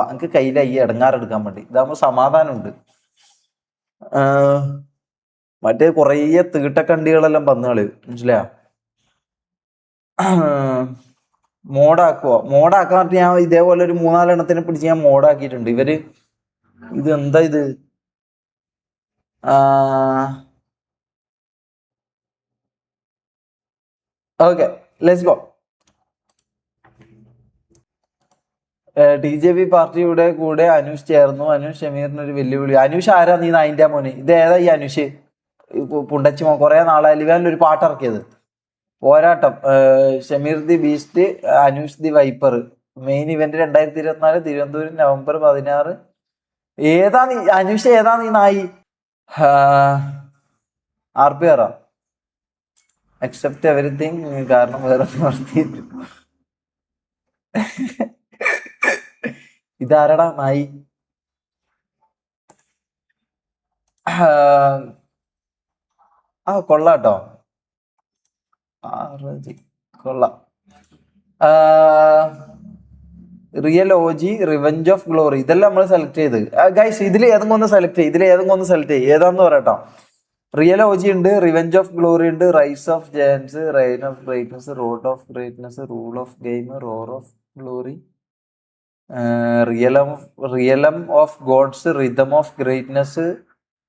പോവാ, എനിക്ക് കയ്യിലായി ഇടങ്ങാറെടുക്കാൻ വേണ്ടി. ഇതാകുമ്പോൾ സമാധാനമുണ്ട്. മറ്റേ കുറേ തീട്ടക്കണ്ടികളെല്ലാം വന്നു കളി, മനസ്സിലായോ? മോഡാക്കാൻ പറഞ്ഞിട്ട് ഞാൻ ഇതേപോലെ ഒരു 3-4 എണ്ണത്തിനെ പിടിച്ച് ഞാൻ മോഡാക്കിയിട്ടുണ്ട്. ഇവര് ഇത് എന്താ ഇത്? Okay, let's go. TJP പാർട്ടിയുടെ കൂടെ അനൂഷ് ചേർന്നു. അനൂഷ് ഷമീറിന് ഒരു വെല്ലുവിളി. അനൂഷ് ആരാ? നീ നായിന്റെ മോന്. ഇത് ഏതാ ഈ അനൂഷ്? പുണ്ടച്ചി മോൻ. കുറെ നാളായി ലിവാനിൽ ഒരു പാട്ട് ഇറക്കിയത്. പോരാട്ടം, Shameer the beast, Anoosh the wiper. Main event 2024 Thiruvananthapuram November 16. ഏതാ നീ അനൂഷ്? ഏതാ നീ നായി? RPR അക്സെപ്റ്റ് എവരിത്തിങ്, കാരണം വേറെ നിർത്തിയില്ല. ഇതാരടാ നായി? കൊള്ളാട്ടോ, കൊള്ളാം. Real OG, revenge of glory, ഇതെല്ലാം നമ്മൾ സെലക്ട് ചെയ്ത്. ഗൈസ് ഇതിൽ ഏതെങ്കിലും ഒന്ന് സെലക്ട് ചെയ്യ്. ഏതാന്ന് പറയട്ടോ. റിയൽ OG ഉണ്ട്, റിവെഞ്ച് ഓഫ് ഗ്ലോറി ഉണ്ട്, rise of giants, reign of greatness, road of greatness, rule of game, roar of glory, realm of gods, rhythm of greatness,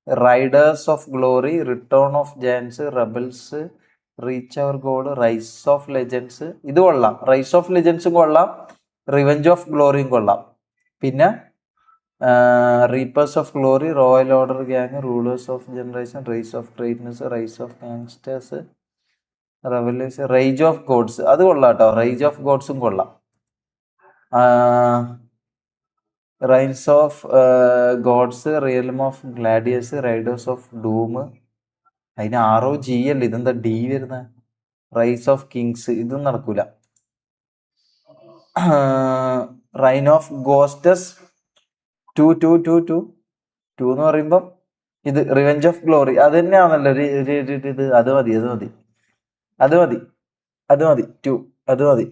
riders of glory, return of giants, rebels, reach our goal, rise of legends. ഇത് കൊള്ളാം. Rise of ലെജൻഡ്സും കൊള്ളാം, revenge of ഗ്ലോറിയും കൊള്ളാം. പിന്നെ reapers of glory, royal order gang, rulers of generation, rise of greatness, rise of gangsters, revolution, rage of gods. അത് കൊള്ളാം കേട്ടോ. Rage of ഗോഡ്സും കൊള്ളാം. Reigns of gods, realm of gladiators, riders of doom. അതിന് ROG അല്ലേ, ഇതെന്താ D വരുന്ന? Rise of Kings, ഇതും നടക്കൂല. റൈൻ ഓഫ് ഗോസ്റ്റസ് 2 എന്ന് പറയുമ്പം ഇത് റിവെഞ്ച് ഓഫ് ഗ്ലോറി അത് തന്നെയാണല്ലോ. ഇത് അത് മതി 2 അത് മതി.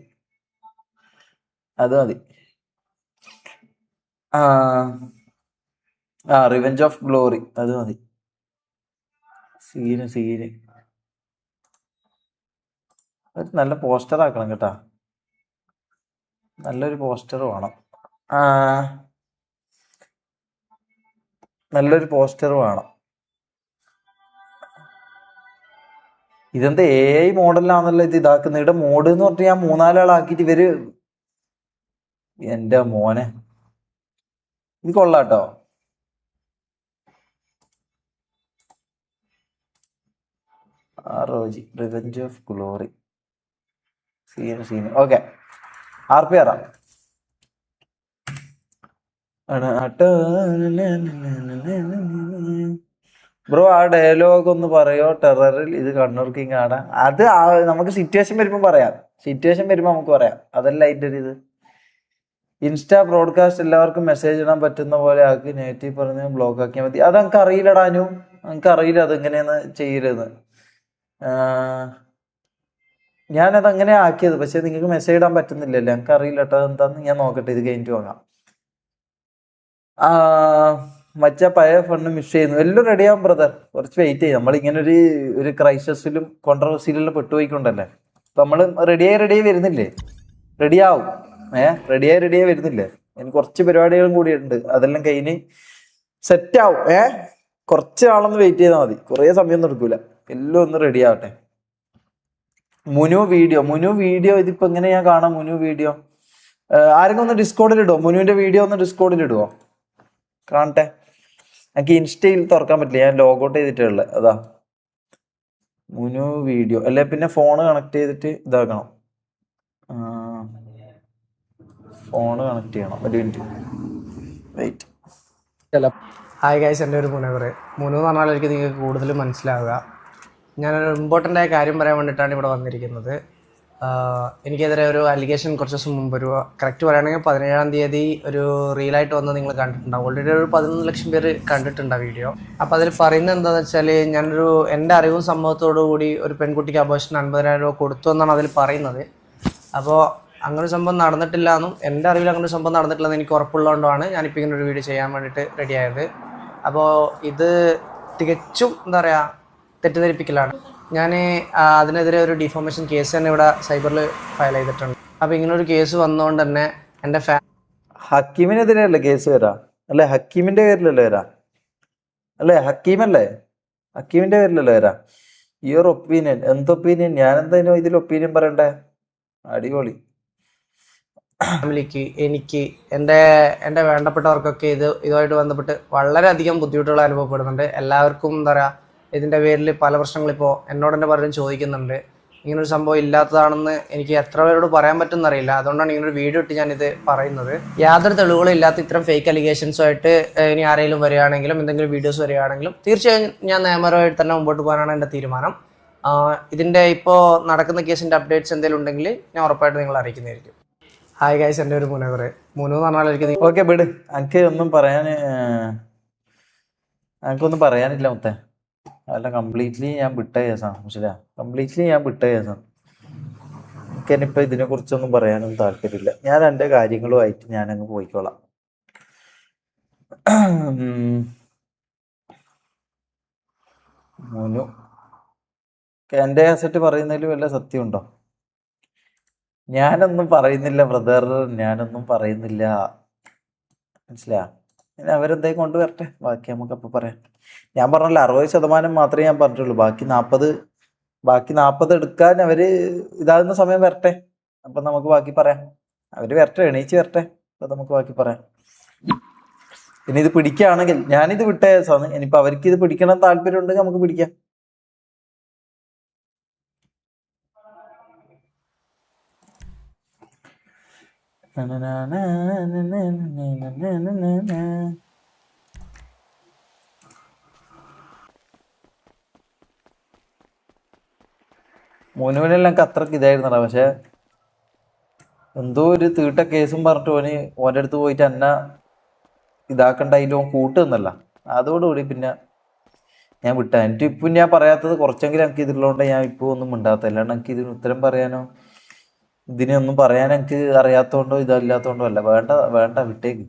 റിവെഞ്ച് ഓഫ് ഗ്ലോറി അത് മതി. സീന് നല്ല പോസ്റ്റർ ആക്കണം കേട്ടാ. നല്ലൊരു പോസ്റ്റർ വേണം. ഇതെന്താ AI മോഡലിലാണല്ലോ ഇത് ഇതാക്കുന്നത്. ഇവിടെ മോഡ് എന്ന് പറഞ്ഞിട്ട് ഞാൻ 3-4 ആളാക്കിയിട്ട് ഇവര്, എന്റെ മോനെ ഇത് കൊള്ളാട്ടോ. ROG revenge of glory scene. Okay, RPR bro. ആ ഡയലോഗ് ഒന്ന് പറയോ? ടെററിൽ ഇത് കണ്ണൂർ കിങ് ആണ്. അത് നമുക്ക് സിറ്റുവേഷൻ വരുമ്പോ പറയാം. നമുക്ക് പറയാം. അതല്ല അതിന്റെ ഒരു ഇത്. ഇൻസ്റ്റാ ബ്രോഡ്കാസ്റ്റ് എല്ലാവർക്കും മെസ്സേജ് ഇടാൻ പറ്റുന്ന പോലെ ആക്കി. നെഗറ്റീവ് പറഞ്ഞ് ബ്ലോക്ക് ആക്കിയാൽ മതി. അത് നമുക്ക് അറിയില്ലടാനു, അറിയില്ല അതെങ്ങനെയാന്ന് ചെയ്യരുത്. ഞാനത് അങ്ങനെ ആക്കിയത്, പക്ഷെ നിങ്ങൾക്ക് മെസ്സേജ് ഇടാൻ പറ്റുന്നില്ലല്ലോ. എനിക്ക് അറിയില്ല കേട്ടോ അതെന്താന്ന്. ഞാൻ നോക്കട്ടെ, ഇത് കഴിഞ്ഞിട്ട് വാങ്ങാം. മറ്റേ പഴയ ഫണ്ട് മിസ് ചെയ്യുന്നു. എല്ലാം റെഡിയാവും ബ്രദർ, കുറച്ച് വെയിറ്റ് ചെയ്യും. നമ്മളിങ്ങനെ ഒരു ക്രൈസിസിലും കോൺട്രവേഴ്സിയിലെല്ലാം പെട്ടുപോയിക്കൊണ്ടല്ലേ. അപ്പൊ നമ്മള് റെഡിയായി വരുന്നില്ലേ? റെഡിയാവും. റെഡിയായി വരുന്നില്ലേ? എനിക്ക് കുറച്ച് പരിപാടികളും കൂടി ഉണ്ട്, അതെല്ലാം കഴിഞ്ഞ് സെറ്റ് ആവും. കുറച്ച് നാളൊന്ന് വെയിറ്റ് ചെയ്താൽ മതി, കുറേ സമയമൊന്നും എടുക്കൂല. എല്ലാം ഒന്ന് റെഡി ആവട്ടെ. മുനു വീഡിയോ ഇതിപ്പോ എങ്ങനെ ഞാൻ കാണാം? മുനു വീഡിയോ ആരെങ്കിലും ഒന്ന് ഡിസ്കോഡിൽ ഇടുവോ? മുനുവിന്റെ വീഡിയോ ഒന്ന് ഡിസ്കോഡിൽ ഇടുവോ? കാണട്ടെ. എനിക്ക് ഇൻസ്റ്റയിൽ തുറക്കാൻ പറ്റില്ല, ഞാൻ ലോഗൗട്ട് ചെയ്തിട്ടുള്ളത്. അതാ മുനു വീഡിയോ അല്ലെ. പിന്നെ ഫോണ് കണക്ട് ചെയ്തിട്ട് ഇതാക്കണം. ഫോണ് കണക്ട് ചെയ്യണം. ഒരു മിനിറ്റ് വെയിറ്റ്. ഹായ് ഗൈസ്, എൻ്റെ ഒരു മുനവർ. മുനു എന്ന് പറഞ്ഞാൽ എനിക്ക് നിങ്ങൾക്ക് കൂടുതൽ മനസ്സിലാവുക. ഞാനൊരു ഇമ്പോർട്ടൻ്റ് ആയ കാര്യം പറയാൻ വേണ്ടിയിട്ടാണ് ഇവിടെ വന്നിരിക്കുന്നത്. എനിക്കെതിരെ ഒരു അലിഗേഷൻ കുറച്ച് ദിവസം മുമ്പ്, ഒരു കറക്റ്റ് പറയുകയാണെങ്കിൽ 17-ാം തീയതി ഒരു റീലായിട്ട് വന്ന് നിങ്ങൾ കണ്ടിട്ടുണ്ടാവും. ഓൾറെഡി ഒരു 11 ലക്ഷം പേര് കണ്ടിട്ടുണ്ട് ആ വീഡിയോ. അപ്പോൾ അതിൽ പറയുന്നത് എന്താണെന്ന് വെച്ചാൽ, എൻ്റെ അറിവും സംഭവത്തോടു കൂടി ഒരു പെൺകുട്ടിക്ക് അബോർഷൻ 50,000 രൂപ കൊടുത്തു എന്നാണ് അതിൽ പറയുന്നത്. അപ്പോൾ അങ്ങനെ ഒരു സംഭവം നടന്നിട്ടില്ല എന്നും എൻ്റെ അറിവിൽ അങ്ങനെ ഒരു സംഭവം നടന്നിട്ടില്ലെന്ന് എനിക്ക് ഉറപ്പുള്ളതുകൊണ്ടാണ് ഞാനിപ്പോൾ ഇങ്ങനെ ഒരു വീഡിയോ ചെയ്യാൻ വേണ്ടിയിട്ട് റെഡിയായത്. അപ്പോൾ ഇത് തികച്ചും എന്താ പറയുക തെറ്റിദ്ധരിപ്പിക്കലാണ്. ഞാൻ അതിനെതിരെ ഒരു ഡിഫോമേഷൻ കേസ് തന്നെ ഇവിടെ സൈബറിൽ ഫയൽ ചെയ്തിട്ടുണ്ട്. അപ്പോൾ ഇങ്ങനൊരു കേസ് വന്നുകൊണ്ട് തന്നെ എൻ്റെ ഹക്കീമിനെതിരെയല്ലേ കേസ് വരാം? അല്ലെ ഹക്കീമിന്റെ പേരിലല്ലേ വരാം? അല്ലേ ഹക്കീമല്ലേ? ഹക്കീമിന്റെ പേരിലല്ലേ വരാം? യുവർ ഒപ്പീനിയൻ, എന്ത് ഒപ്പീനിയൻ? ഞാൻ എന്തായാലും ഇതിൽ ഒപ്പീനിയൻ പറയണ്ടേ? അടിപൊളി. ഫാമിലിക്ക്, എനിക്ക്, എൻ്റെ വേണ്ടപ്പെട്ടവർക്കൊക്കെ ഇതുമായിട്ട് ബന്ധപ്പെട്ട് വളരെയധികം ബുദ്ധിമുട്ടുകൾ അനുഭവപ്പെടുന്നുണ്ട്. എല്ലാവർക്കും എന്താ പറയുക ഇതിൻ്റെ പേരിൽ പല പ്രശ്നങ്ങളിപ്പോൾ എന്നോട് തന്നെ പലരും ചോദിക്കുന്നുണ്ട്. ഇങ്ങനൊരു സംഭവം ഇല്ലാത്തതാണെന്ന് എനിക്ക് എത്ര പേരോട് പറയാൻ പറ്റുമെന്നറിയില്ല. അതുകൊണ്ടാണ് ഇങ്ങനൊരു വീഡിയോ ഇട്ട് ഞാനിത് പറയുന്നത്. യാതൊരു തെളിവുകളും ഇല്ലാത്ത ഇത്തരം ഫേക്ക് അലിഗേഷൻസുമായിട്ട് ഇനി ആരെങ്കിലും വരികയാണെങ്കിലും എന്തെങ്കിലും വീഡിയോസ് വരികയാണെങ്കിലും തീർച്ചയായും ഞാൻ നിയമപരമായിട്ട് തന്നെ മുമ്പോട്ട് പോകാനാണ് എൻ്റെ തീരുമാനം. ഇതിൻ്റെ ഇപ്പോൾ നടക്കുന്ന കേസിൻ്റെ അപ്ഡേറ്റ്സ് എന്തെങ്കിലും ഉണ്ടെങ്കിൽ ഞാൻ ഉറപ്പായിട്ട് നിങ്ങളെ അറിയിക്കുന്നതായിരിക്കും. ഹായ് ഗൈസ്, എൻ്റെ ഒരു മുനവർ മുനു എന്ന് പറഞ്ഞാൽ എനിക്ക് ഓക്കെ വിട്, എനിക്കൊന്നും പറയാനില്ല മുത്തേ. അല്ല കംപ്ലീറ്റ്ലി ഞാൻ വിട്ട കേസാണ്. മനസ്സിലാ, കംപ്ലീറ്റ്ലി ഞാൻ വിട്ട കേസാണ്. എനിക്കിനിപ്പോൾ ഇതിനെ കുറിച്ചൊന്നും പറയാനൊന്നും താല്പര്യമില്ല. ഞാൻ എൻ്റെ കാര്യങ്ങളുമായിട്ട് ഞാനങ്ങ് പോയിക്കോളാം. മുനു എൻ്റെ കാസറ്റ് പറയുന്നതിൽ വല്ല സത്യമുണ്ടോ? ഞാനൊന്നും പറയുന്നില്ല ബ്രദർ, ഞാനൊന്നും പറയുന്നില്ല. മനസ്സിലാ, പിന്നെ അവരെന്തേലും കൊണ്ടുവരട്ടെ, ബാക്കി നമുക്കപ്പോൾ പറയാം. ഞാൻ പറഞ്ഞല്ലോ 60% മാത്രമേ ഞാൻ പറഞ്ഞിട്ടുള്ളൂ. ബാക്കി 40 എടുക്കാൻ അവര് ഇതാകുന്ന സമയം വരട്ടെ, അപ്പൊ നമുക്ക് ബാക്കി പറയാം. അവര് വരട്ടെ, എണീച്ച് വരട്ടെ, അപ്പൊ നമുക്ക് ബാക്കി പറയാം. ഇനി ഇത് പിടിക്കുകയാണെങ്കിൽ ഞാനിത് വിട്ട കേസാണ്. ഇനിയിപ്പോ അവർക്ക് ഇത് പിടിക്കണം താല്പര്യം ഉണ്ടെങ്കിൽ നമുക്ക് പിടിക്കാം. മുനുവിനെല്ലാം എനിക്ക് അത്രക്ക് ഇതായിരുന്നടാ. പക്ഷെ എന്തോ ഒരു തീട്ട കേസും പറഞ്ഞിട്ട് ഓൻ്റെ അടുത്ത് പോയിട്ട് എന്നെ ഇതാക്കണ്ടായില്ലോ, ഓൻ കൂട്ടുന്നല്ല. അതോടുകൂടി പിന്നെ ഞാൻ വിട്ട. എനിക്ക് ഇപ്പം ഞാൻ പറയാത്തത് കുറച്ചെങ്കിലും എനിക്ക് ഇതിലുള്ളതുകൊണ്ട് ഞാൻ ഇപ്പോൾ ഒന്നും മിണ്ടാത്ത. അല്ലാണ്ട് എനിക്ക് ഇതിന് ഉത്തരം പറയാനോ ഇതിനൊന്നും പറയാൻ എനിക്ക് അറിയാത്തതുകൊണ്ടോ ഇതല്ലാത്തതുകൊണ്ടോ അല്ല. വേണ്ട വിട്ടേക്ക്.